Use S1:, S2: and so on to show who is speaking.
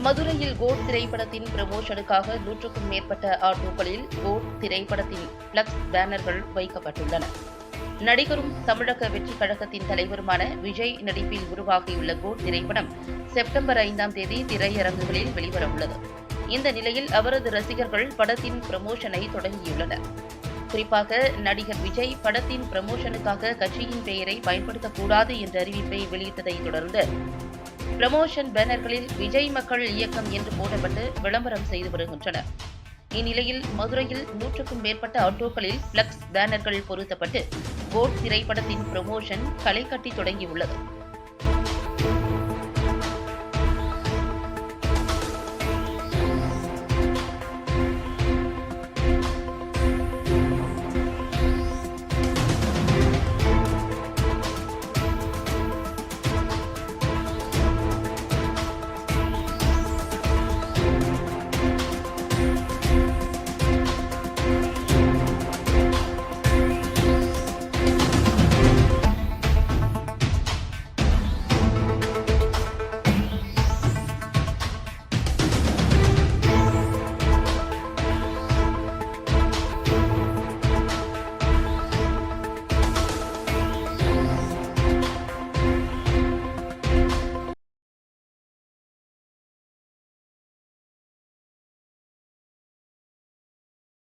S1: மதுரையில் கோட் திரைப்படத்தின் ப்ரமோஷனுக்காக 100க்கும் மேற்பட்ட ஆட்டோக்களில் கோட் திரைப்படத்தின் பிளக்ஸ் பேனர்கள் வைக்கப்பட்டுள்ளன. நடிகரும் தமிழக வெற்றிக் கழகத்தின் தலைவருமான விஜய் நடிப்பில் உருவாகியுள்ள கோட் திரைப்படம் செப்டம்பர் 5ஆம் தேதி திரையரங்குகளில் வெளிவரவுள்ளது. இந்த நிலையில் அவரது ரசிகர்கள் படத்தின் ப்ரமோஷனை தொடங்கியுள்ளனர். குறிப்பாக நடிகர் விஜய் படத்தின் ப்ரமோஷனுக்காக கட்சியின் பெயரை பயன்படுத்தக்கூடாது என்ற அறிவிப்பை வெளியிட்டதைத் தொடர்ந்து ப்ரமோஷன் பேனர்களில் விஜய் மக்கள் இயக்கம் என்று போடப்பட்டு விளம்பரம் செய்து வருகின்றனர். இந்நிலையில் மதுரையில் 100க்கும் மேற்பட்ட ஆட்டோக்களில் பிளக்ஸ் பேனர்கள் பொருத்தப்பட்டு கோட் திரைப்படத்தின் ப்ரமோஷன் களை கட்டி தொடங்கியுள்ளது.